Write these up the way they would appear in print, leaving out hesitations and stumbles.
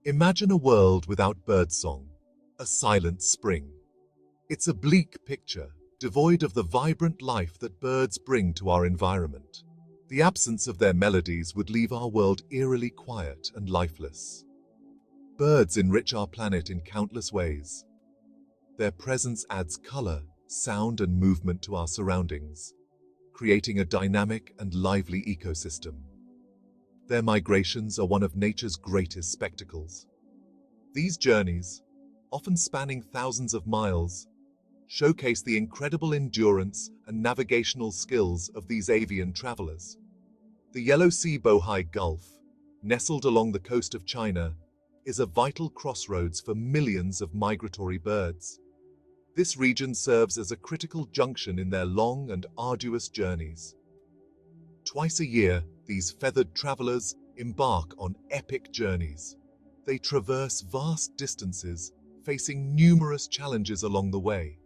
Imagine a world without birdsong, a silent spring. It's a bleak picture, devoid of the vibrant life that birds bring to our environment. The absence of their melodies would leave our world eerily quiet and lifeless. Birds enrich our planet in countless ways. Their presence adds color, sound, and movement to our surroundings, creating a dynamic and lively ecosystem. Their migrations are one of nature's greatest spectacles. These journeys, often spanning thousands of miles, showcase the incredible endurance and navigational skills of these avian travelers. The Yellow Sea-Bohai Gulf, nestled along the coast of China, is a vital crossroads for millions of migratory birds. This region serves as a critical junction in their long and arduous journeys. Twice a year, these feathered travelers embark on epic journeys. They traverse vast distances, facing numerous challenges along the way.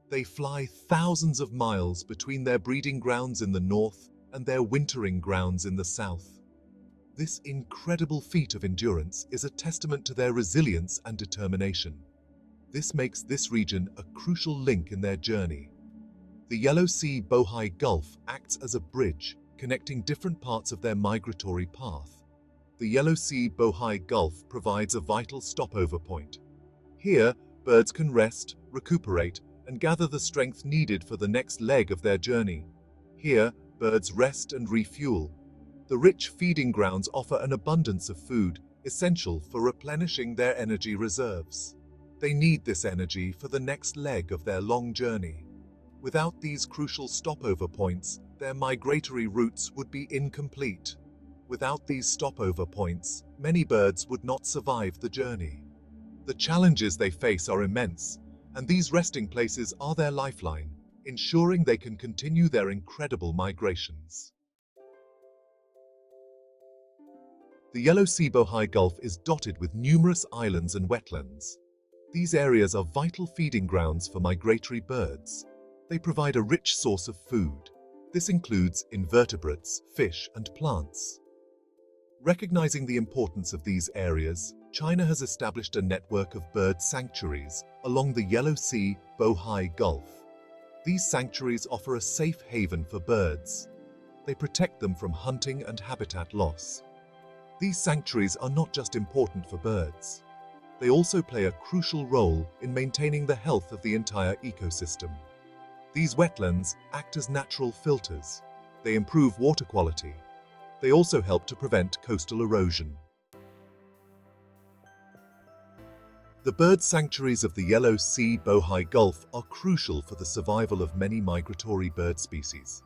They fly thousands of miles between their breeding grounds in the north and their wintering grounds in the south. This incredible feat of endurance is a testament to their resilience and determination. This makes this region a crucial link in their journey. The Yellow Sea-Bohai Gulf acts as a bridge, connecting different parts of their migratory path. The Yellow Sea-Bohai Gulf provides a vital stopover point. Here, birds can rest, recuperate, and gather the strength needed for the next leg of their journey. Here, birds rest and refuel. The rich feeding grounds offer an abundance of food, essential for replenishing their energy reserves. They need this energy for the next leg of their long journey. Without these crucial stopover points, their migratory routes would be incomplete. Without these stopover points, many birds would not survive the journey. The challenges they face are immense, and these resting places are their lifeline, ensuring they can continue their incredible migrations. The Yellow Sea-Bohai Gulf is dotted with numerous islands and wetlands. These areas are vital feeding grounds for migratory birds. They provide a rich source of food. This includes invertebrates, fish, and plants. Recognizing the importance of these areas, China has established a network of bird sanctuaries along the Yellow Sea-Bohai Gulf. These sanctuaries offer a safe haven for birds. They protect them from hunting and habitat loss. These sanctuaries are not just important for birds. They also play a crucial role in maintaining the health of the entire ecosystem. These wetlands act as natural filters. They improve water quality. They also help to prevent coastal erosion. The bird sanctuaries of the Yellow Sea-Bohai Gulf are crucial for the survival of many migratory bird species.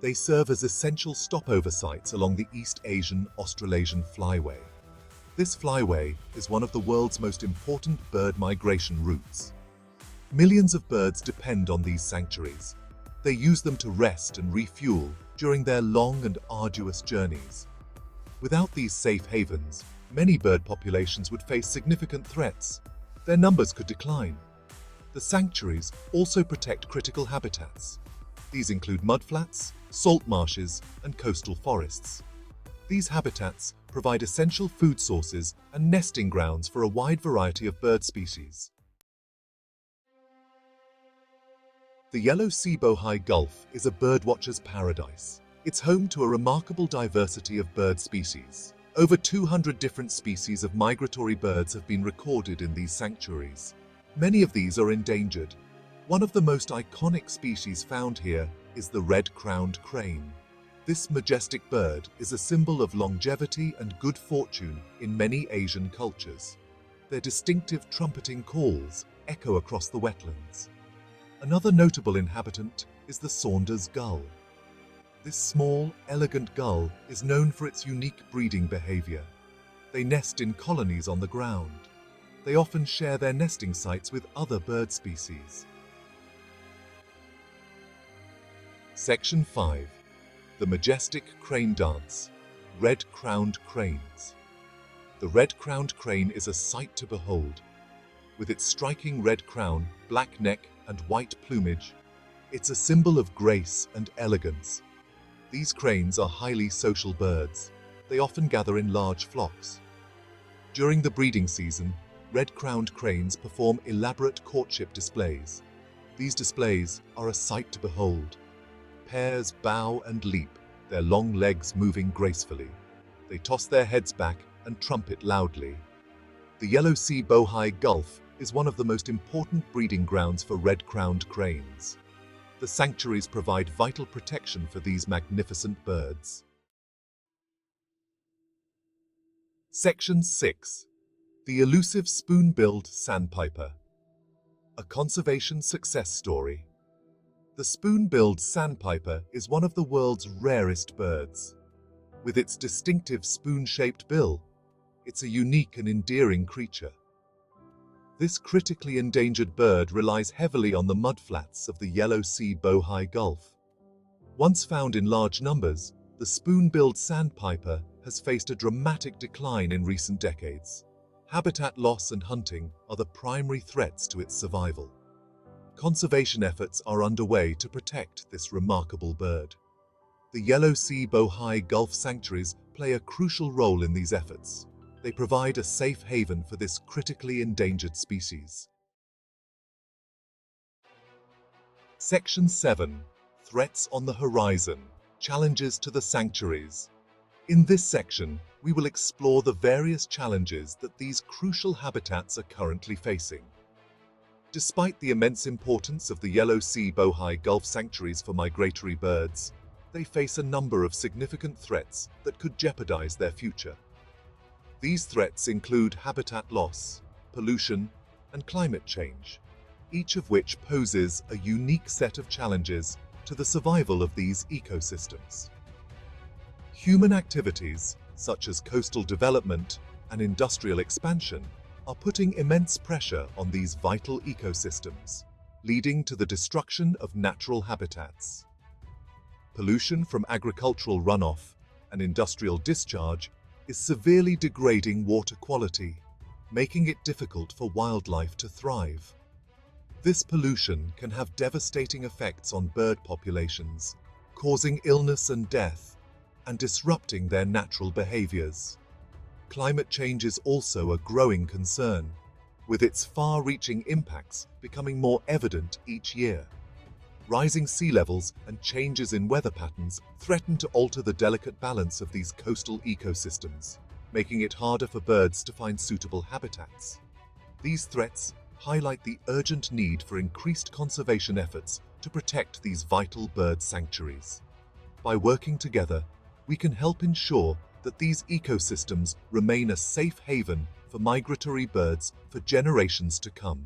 They serve as essential stopover sites along the East Asian-Australasian flyway. This flyway is one of the world's most important bird migration routes. Millions of birds depend on these sanctuaries. They use them to rest and refuel during their long and arduous journeys. Without these safe havens, many bird populations would face significant threats. Their numbers could decline. The sanctuaries also protect critical habitats. These include mudflats, salt marshes, and coastal forests. These habitats provide essential food sources and nesting grounds for a wide variety of bird species. The Yellow Sea-Bohai Gulf is a birdwatcher's paradise. It's home to a remarkable diversity of bird species. Over 200 different species of migratory birds have been recorded in these sanctuaries. Many of these are endangered. One of the most iconic species found here is the red-crowned crane. This majestic bird is a symbol of longevity and good fortune in many Asian cultures. Their distinctive trumpeting calls echo across the wetlands. Another notable inhabitant is the Saunders gull. This small, elegant gull is known for its unique breeding behavior. They nest in colonies on the ground. They often share their nesting sites with other bird species. Section 5. The majestic crane dance. Red-crowned cranes. The red-crowned crane is a sight to behold. With its striking red crown, black neck, and white plumage, it's a symbol of grace and elegance. These cranes are highly social birds. They often gather in large flocks. During the breeding season, red-crowned cranes perform elaborate courtship displays. These displays are a sight to behold. Pairs bow and leap, their long legs moving gracefully. They toss their heads back and trumpet loudly. The Yellow Sea-Bohai Gulf is one of the most important breeding grounds for red-crowned cranes. The sanctuaries provide vital protection for these magnificent birds. Section 6. The elusive spoon-billed sandpiper. A conservation success story. The spoon-billed sandpiper is one of the world's rarest birds. With its distinctive spoon-shaped bill, it's a unique and endearing creature. This critically endangered bird relies heavily on the mudflats of the Yellow Sea-Bohai Gulf. Once found in large numbers, the spoon-billed sandpiper has faced a dramatic decline in recent decades. Habitat loss and hunting are the primary threats to its survival. Conservation efforts are underway to protect this remarkable bird. The Yellow Sea-Bohai Gulf sanctuaries play a crucial role in these efforts. They provide a safe haven for this critically endangered species. Section 7. Threats on the horizon. Challenges to the sanctuaries. In this section, we will explore the various challenges that these crucial habitats are currently facing. Despite the immense importance of the Yellow Sea-Bohai Gulf sanctuaries for migratory birds, they face a number of significant threats that could jeopardize their future. These threats include habitat loss, pollution, and climate change, each of which poses a unique set of challenges to the survival of these ecosystems. Human activities, such as coastal development and industrial expansion, are putting immense pressure on these vital ecosystems, leading to the destruction of natural habitats. Pollution from agricultural runoff and industrial discharge is severely degrading water quality, making it difficult for wildlife to thrive. This pollution can have devastating effects on bird populations, causing illness and death, and disrupting their natural behaviors. Climate change is also a growing concern, with its far-reaching impacts becoming more evident each year. Rising sea levels and changes in weather patterns threaten to alter the delicate balance of these coastal ecosystems, making it harder for birds to find suitable habitats. These threats highlight the urgent need for increased conservation efforts to protect these vital bird sanctuaries. By working together, we can help ensure that these ecosystems remain a safe haven for migratory birds for generations to come.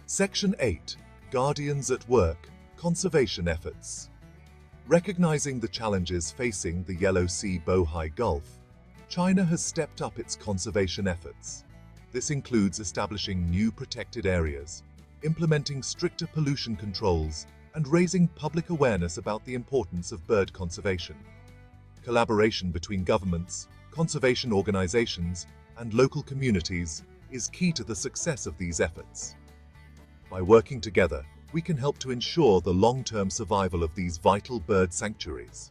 Section 8. Guardians at Work. Conservation Efforts. Recognizing the challenges facing the Yellow Sea-Bohai Gulf, China has stepped up its conservation efforts. This includes establishing new protected areas, implementing stricter pollution controls, and raising public awareness about the importance of bird conservation. Collaboration between governments, conservation organizations, and local communities is key to the success of these efforts. By working together, we can help to ensure the long-term survival of these vital bird sanctuaries.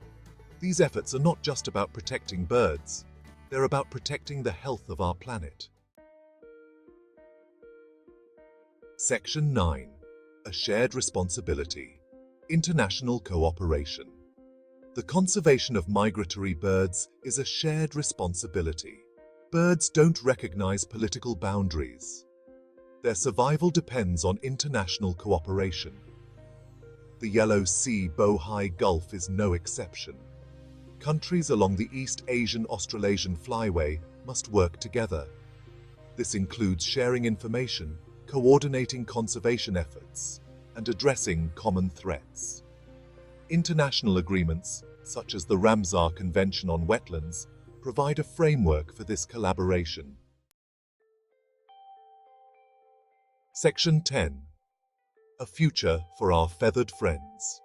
These efforts are not just about protecting birds, they're about protecting the health of our planet. Section 9. A shared responsibility. International cooperation. The conservation of migratory birds is a shared responsibility. Birds don't recognize political boundaries. Their survival depends on international cooperation. The Yellow Sea-Bohai Gulf is no exception. Countries along the East Asian-Australasian flyway must work together. This includes sharing information, coordinating conservation efforts, and addressing common threats. International agreements, such as the Ramsar Convention on Wetlands, provide a framework for this collaboration. Section 10. A future for our feathered friends.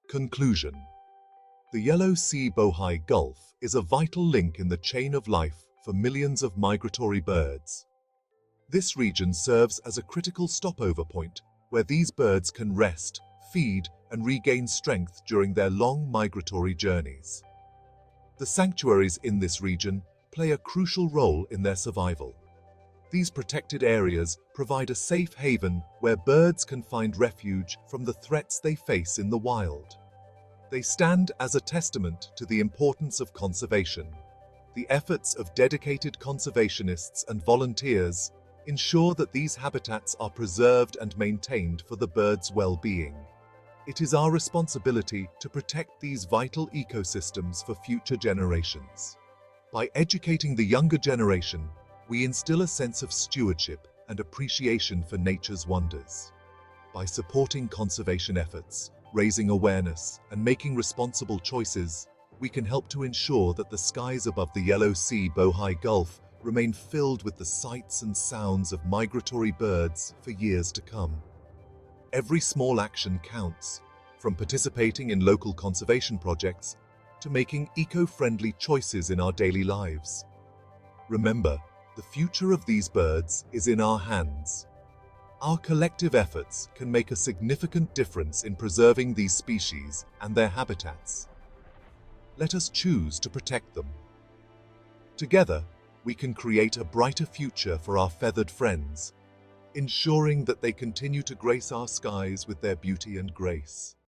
Conclusion. The Yellow Sea-Bohai Gulf is a vital link in the chain of life for millions of migratory birds. This region serves as a critical stopover point where these birds can rest, feed, and regain strength during their long migratory journeys. The sanctuaries in this region play a crucial role in their survival. These protected areas provide a safe haven where birds can find refuge from the threats they face in the wild. They stand as a testament to the importance of conservation. The efforts of dedicated conservationists and volunteers ensure that these habitats are preserved and maintained for the birds' well-being. It is our responsibility to protect these vital ecosystems for future generations. By educating the younger generation, we instill a sense of stewardship and appreciation for nature's wonders. By supporting conservation efforts, raising awareness, and making responsible choices, we can help to ensure that the skies above the Yellow Sea-Bohai Gulf remain filled with the sights and sounds of migratory birds for years to come. Every small action counts, from participating in local conservation projects to making eco-friendly choices in our daily lives. Remember, the future of these birds is in our hands. Our collective efforts can make a significant difference in preserving these species and their habitats. Let us choose to protect them. Together, we can create a brighter future for our feathered friends, ensuring that they continue to grace our skies with their beauty and grace.